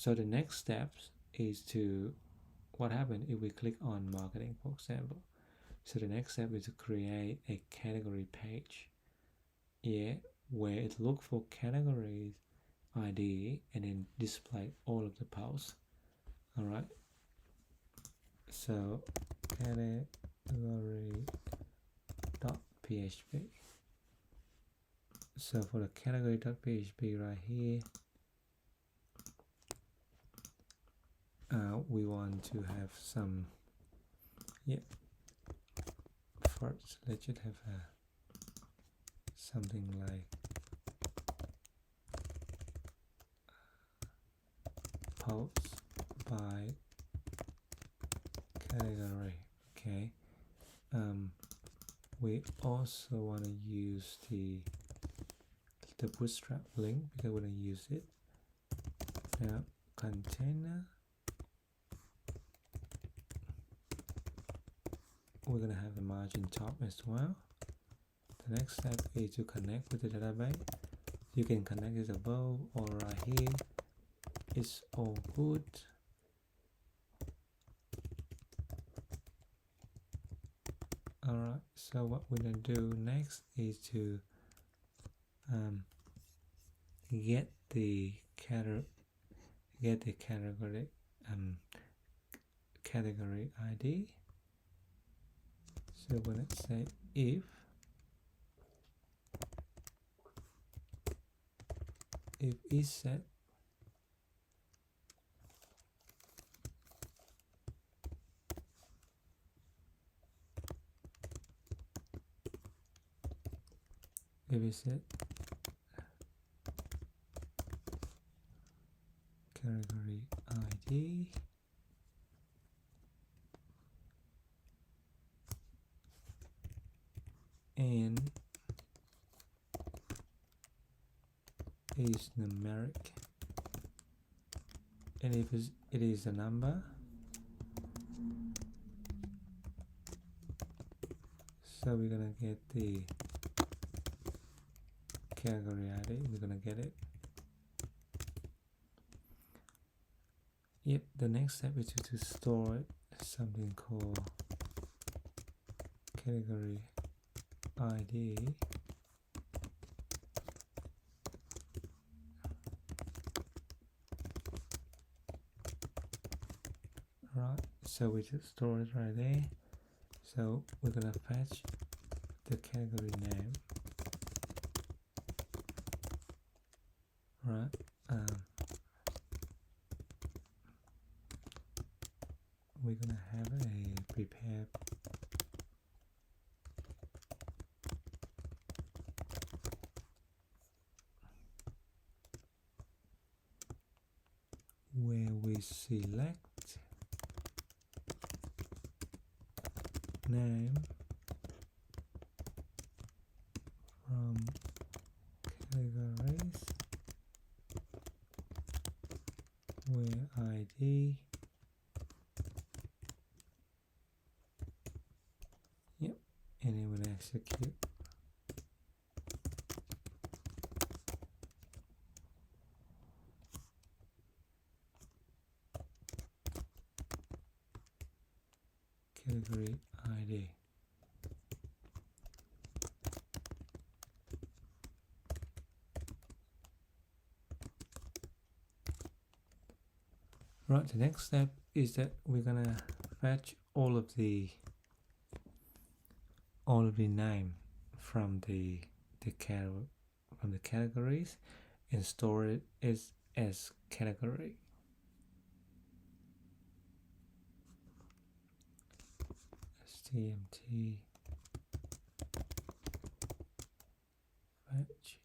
So the next step is to what happens if we click on marketing, for example. So the next step is to create a category page, where it look for categories ID and then display all of the posts. All right. So category.php. So for the category.php right here, we want to have some, first let's just have something like posts by category. Okay. We also want to use the bootstrap link because we're going to use it. Now container, we're going to have the margin top as well. The next step is to connect with the database. You can connect it above or right here. It's all good. Alright, so what we're gonna do next is to get the category ID. So we're gonna say if is set category ID and is numeric, and if it is a number, so we're gonna get the category ID, we're gonna get it. Yep, the next step is to store it, something called category ID. Right, so we just store it right there. So we're gonna fetch the category name. Right. We're gonna have a prepared where we select name from categories, where ID, yep, and it will execute. Category ID. Right, the next step is that we're gonna fetch all of the name from the categories and store it as category. STMT fetch.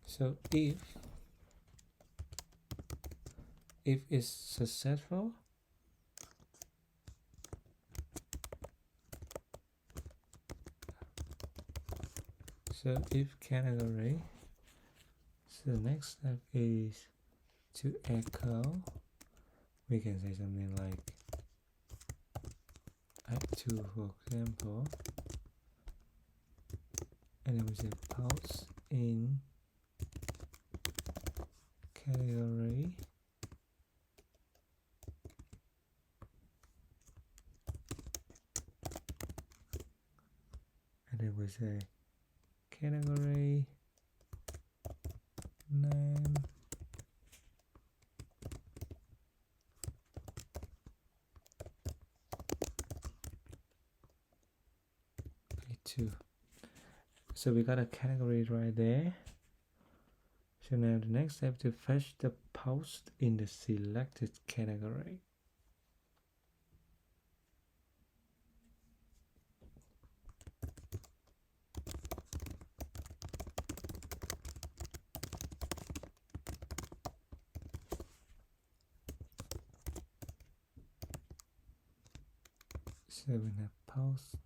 So if it's successful, So if category, so the next step is to echo. We can say something like add2, for example, and then we say post in category, and then we say category name A2. So we got a category right there. So now the next step to fetch the post in the selected category. So we have post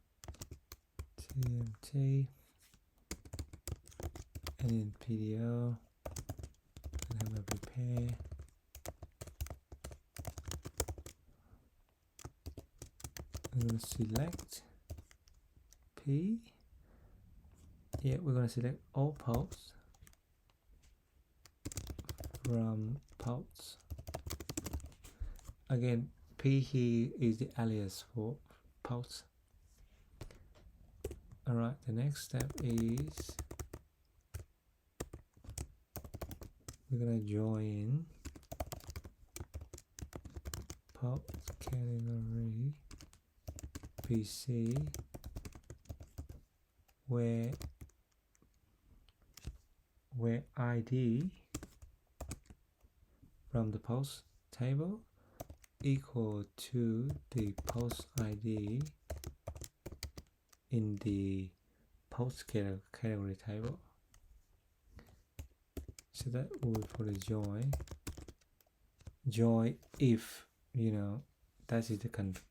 tmt and then PDO and have a prepare. We're going to select P. Yeah, we're going to select all posts from posts. Again, P here is the alias for posts. Alright, the next step is we're going to join post category PC where ID from the post table equal to the post ID in the post category table. So that will be for the join if that is the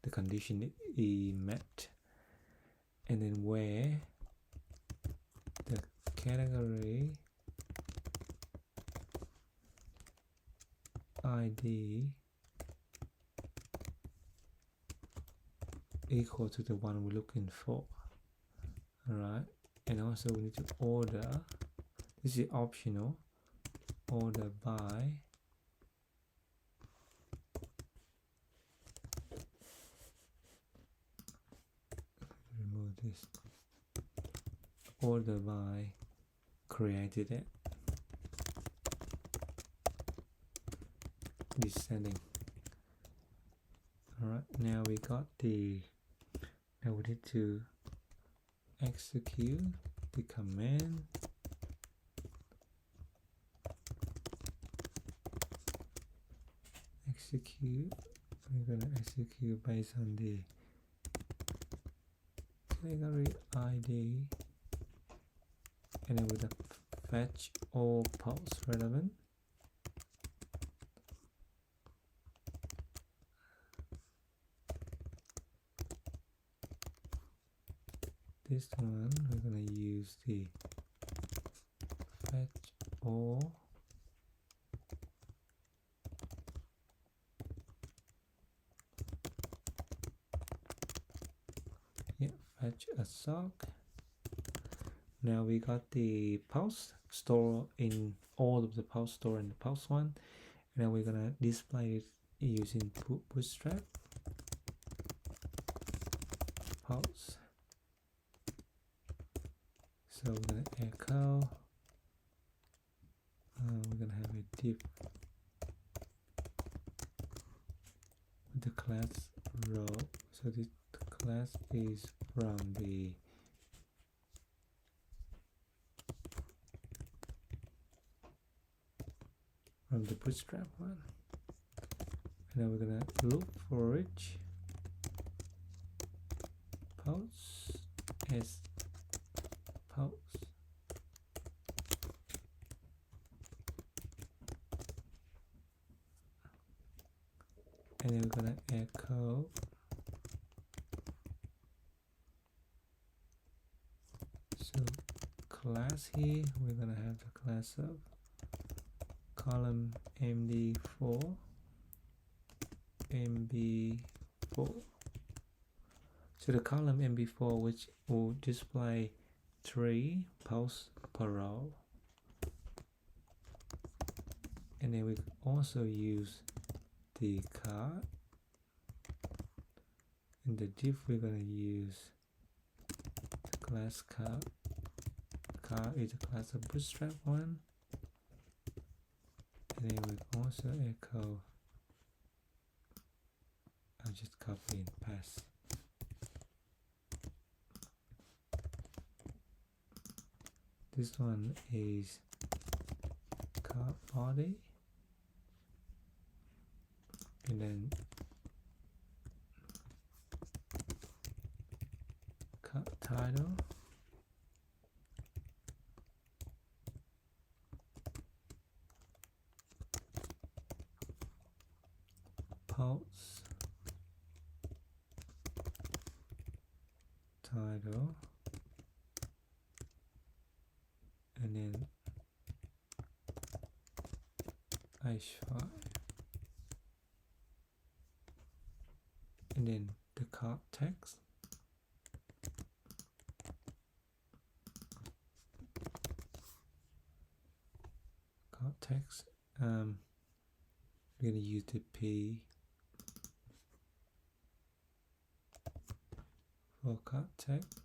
condition is met, and then where the category ID equal to the one we're looking for. Alright, and also we need to order, this is optional, order by remove this, order by created it, descending. Alright, now we got now we need to execute the command. Execute, we're going to execute based on the category ID, and then with the fetch all posts relevant. This one we're going to use the fetch all fetch a sock. Now we got the post store in all of the post store in the post one. Now we're gonna display it using bootstrap post. So we're gonna echo. We're gonna have a div with the class row. So the class is from the bootstrap one. And now we're gonna look for each post as post. And then we're gonna echo so class here. We're gonna have the class of column md4 mb4. So the column mb4, which will display 3 posts per row, and then we also use the card. In the div, we're gonna use the class card. Card is a class of bootstrap one, and then we also echo. I'll just copy and paste. This one is card body, and then card title, post title, and then h5, and then the card text, we're going to use the P for card text,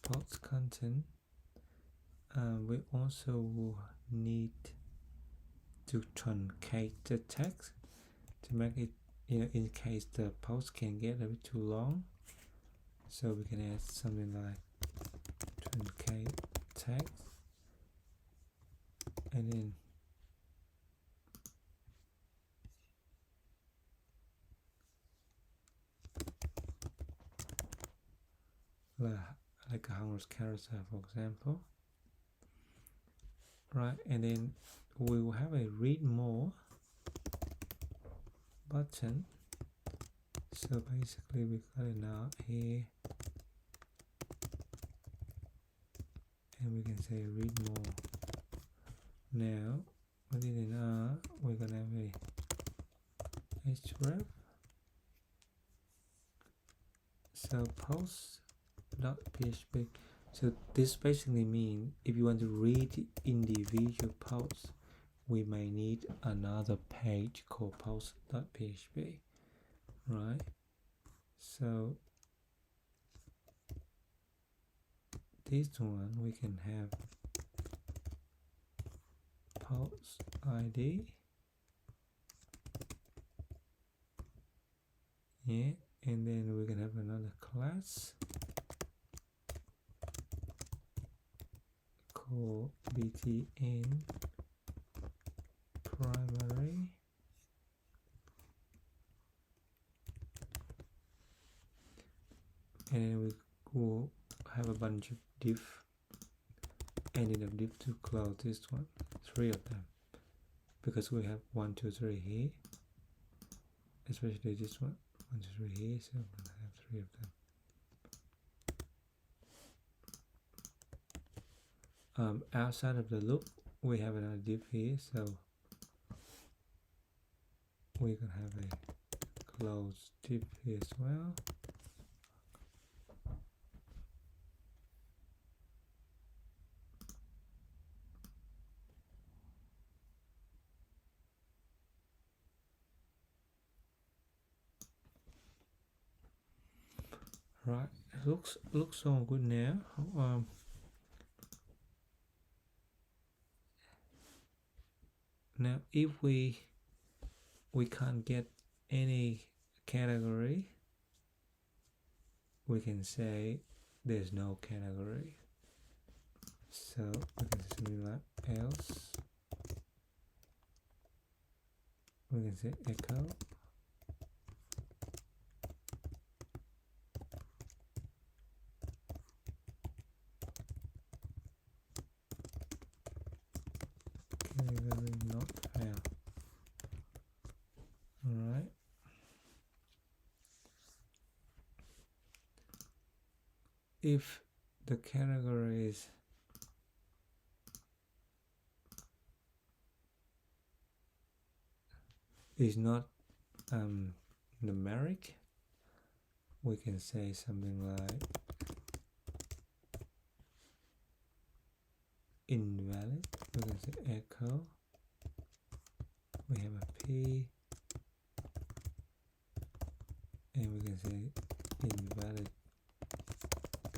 post content. We also need to truncate the text to make it, in case the post can get a bit too long. So we can add something like truncate text, and then like 100 characters, for example. Right, and then we will have a read more button. So basically we got it now here, and we can say read more. Now within R, we're gonna have a href. So post.php. So this basically means if you want to read individual posts, we may need another page called post.php, right? So this one we can have post ID, yeah, and then we can have another class called btn primary, and then we will have a bunch of div, ending of div to close this one, 3 of them, because we have 1, 2, 3 here, especially this one, 1, 2, 3 here, so I'm gonna have 3 of them. Outside of the loop, we have another div here, so we can have a close div here as well. Right, looks so good now. Now if we can't get any category, we can say there's no category. So we can say something like else. We can say echo. Category not found. Alright. if the categories is not numeric, we can say something like invalid. We can say echo. We have a P, and we can say invalid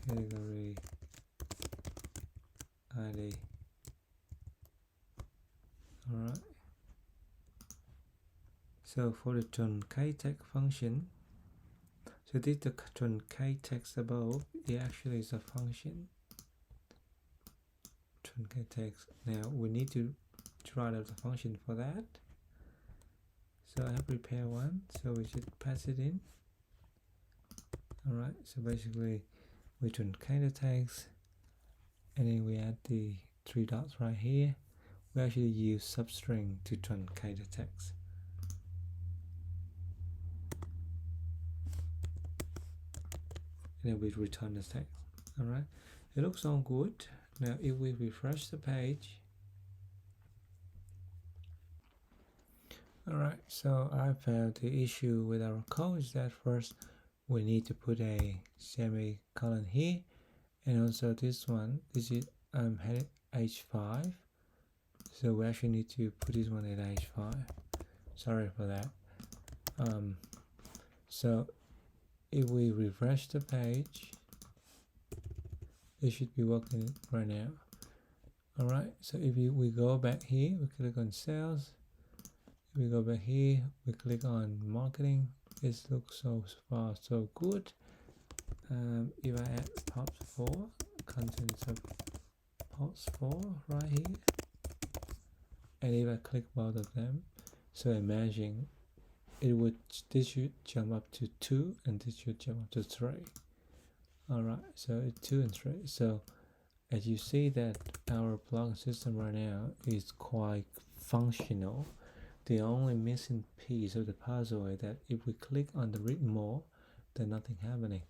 category ID. Alright. So for the truncate text function, so this the truncate text above, it actually is a function. Truncate text. Now we need to write out the function for that. So I have prepared one, so we should pass it in. Alright, so basically we truncate the text, and then we add the 3 dots right here. We actually use substring to truncate the text. And then we return the text. Alright, it looks all good. Now if we refresh the page, alright, so I found the issue with our code is that first we need to put a semicolon here, and also this one, this is headed H5, so we actually need to put this one at H5. Sorry for that. So if we refresh the page, it should be working right now. Alright, so if we go back here, we click on sales. If we go back here, we click on marketing. It looks so far so good. If I add pops 4, contents of pops 4 right here, and if I click both of them, so imagine this should jump up to 2, and this should jump up to 3. Alright, so it's 2 and 3. So as you see that our block system right now is quite functional. The only missing piece of the puzzle is that if we click on the read more, then nothing happening.